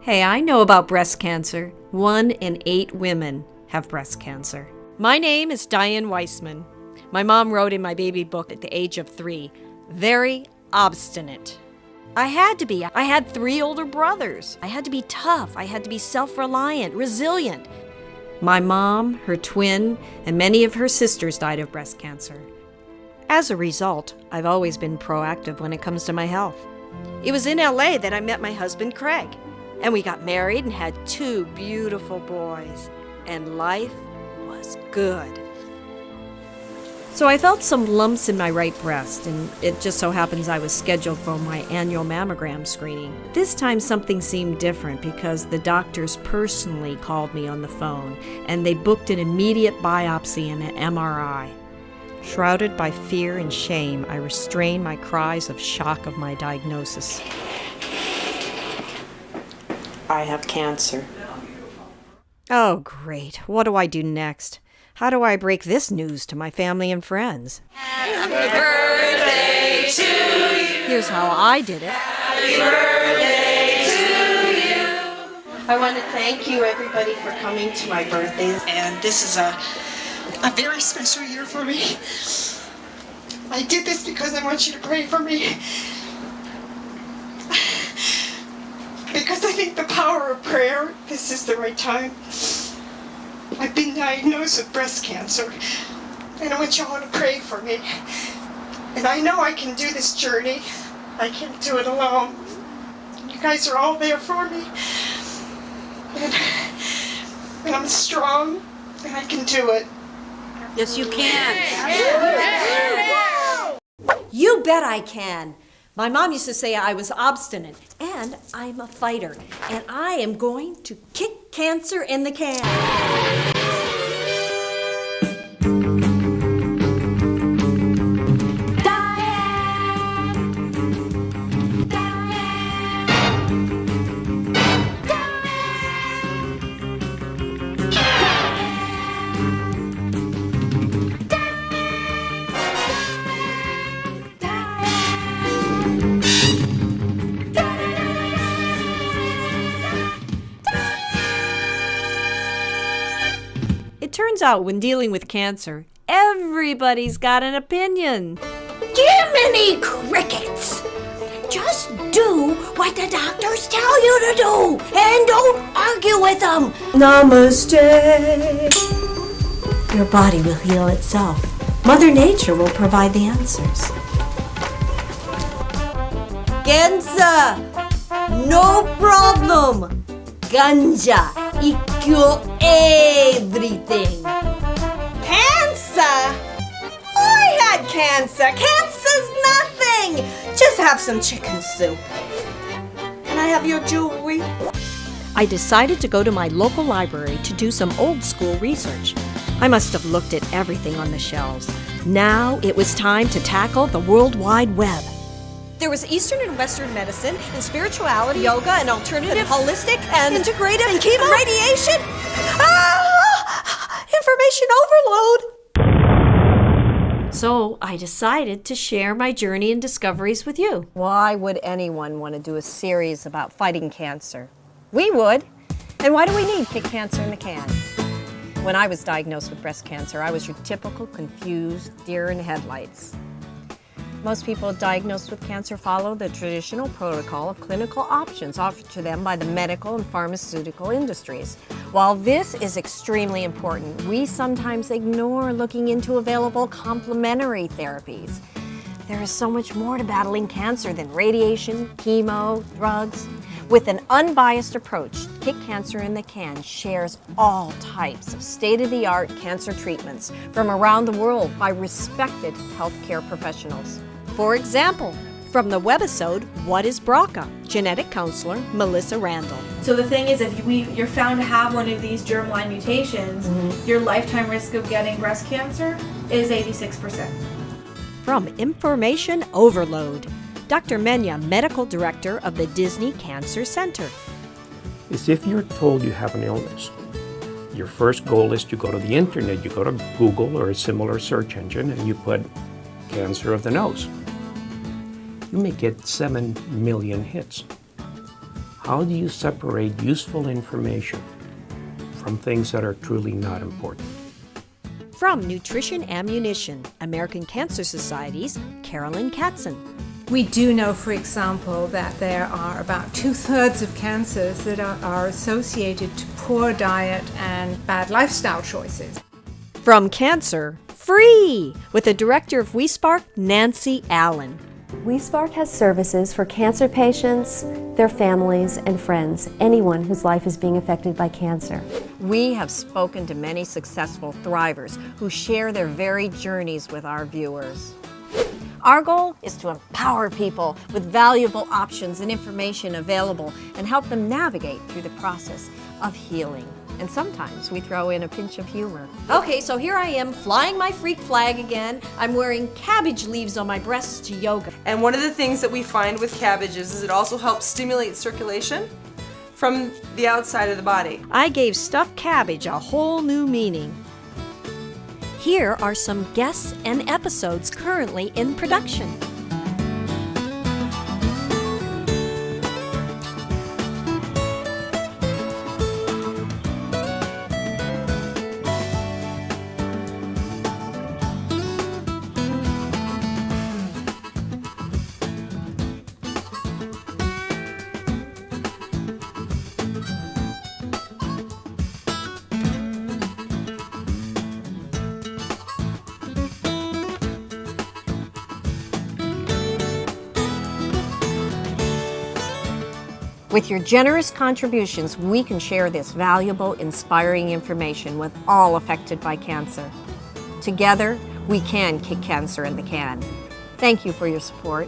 Hey, I know about breast cancer. 1 in 8 women have breast cancer. My name is Diane Weisman. My mom wrote in my baby book at the age of 3, very obstinate. I had to be. I had 3 older brothers. I had to be tough. I had to be self-reliant, resilient. My mom, her twin, and many of her sisters died of breast cancer. As a result, I've always been proactive when it comes to my health. It was in LA that I met my husband, Craig, and we got married and had 2 beautiful boys, and life was good. So I felt some lumps in my right breast, and it just so happens I was scheduled for my annual mammogram screening. This time something seemed different because the doctors personally called me on the phone, and they booked an immediate biopsy and an MRI. Shrouded by fear and shame, I restrained my cries of shock of my diagnosis. I have cancer. Oh, great. What do I do next? How do I break this news to my family and friends? Happy birthday to you. Here's how I did it. Happy birthday to you. I want to thank you, everybody, for coming to my birthday. And this is a very special year for me. I did this because I want you to pray for me. Because I think the power of prayer, this is the right time. I've been diagnosed with breast cancer, and I want you all to pray for me. And I know I can do this journey. I can't do it alone. You guys are all there for me. And I'm strong, and I can do it. Yes, you can. You bet I can. My mom used to say I was obstinate, and I'm a fighter, and I am going to kick cancer in the can. It turns out when dealing with cancer, everybody's got an opinion. Jiminy Crickets! Just do what the doctors tell you to do and don't argue with them. Namaste. Your body will heal itself. Mother Nature will provide the answers. Genza! No problem! Ganja! Ikkyo everything! Cancer? I had cancer. Cancer's nothing. Just have some chicken soup. Can I have your jewelry? I decided to go to my local library to do some old school research. I must have looked at everything on the shelves. Now it was time to tackle the World Wide Web. There was Eastern and Western medicine, and spirituality, yoga, and alternative, and holistic, and integrative, and chemo, radiation. Information overload. So I decided to share my journey and discoveries with you. Why would anyone want to do a series about fighting cancer? We would. And why do we need Kick Cancer in the Can? When I was diagnosed with breast cancer, I was your typical confused deer in headlights. Most people diagnosed with cancer follow the traditional protocol of clinical options offered to them by the medical and pharmaceutical industries. While this is extremely important, we sometimes ignore looking into available complementary therapies. There is so much more to battling cancer than radiation, chemo, drugs. With an unbiased approach, Kick Cancer in the Can shares all types of state-of-the-art cancer treatments from around the world by respected healthcare professionals. For example, from the webisode, What is BRCA? Genetic counselor Melissa Randall. So the thing is, if you're found to have one of these germline mutations, your lifetime risk of getting breast cancer is 86%. From Information Overload, Dr. Menya, Medical Director of the Disney Cancer Center. Is if you're told you have an illness, your first goal is to go to the internet, you go to Google or a similar search engine, and you put cancer of the nose. You may get 7 million hits. How do you separate useful information from things that are truly not important? From Nutrition Ammunition, American Cancer Society's Carolyn Katzen. We do know, for example, that there are about 2/3 of cancers that are associated to poor diet and bad lifestyle choices. From Cancer Free, with the director of WeSpark, Nancy Allen. WeSpark has services for cancer patients, their families, and friends, anyone whose life is being affected by cancer. We have spoken to many successful thrivers who share their varied journeys with our viewers. Our goal is to empower people with valuable options and information available and help them navigate through the process of healing. And sometimes we throw in a pinch of humor. Okay, so here I am flying my freak flag again. I'm wearing cabbage leaves on my breasts to yoga. And one of the things that we find with cabbages is it also helps stimulate circulation from the outside of the body. I gave stuffed cabbage a whole new meaning. Here are some guests and episodes currently in production. With your generous contributions, we can share this valuable, inspiring information with all affected by cancer. Together, we can kick cancer in the can. Thank you for your support.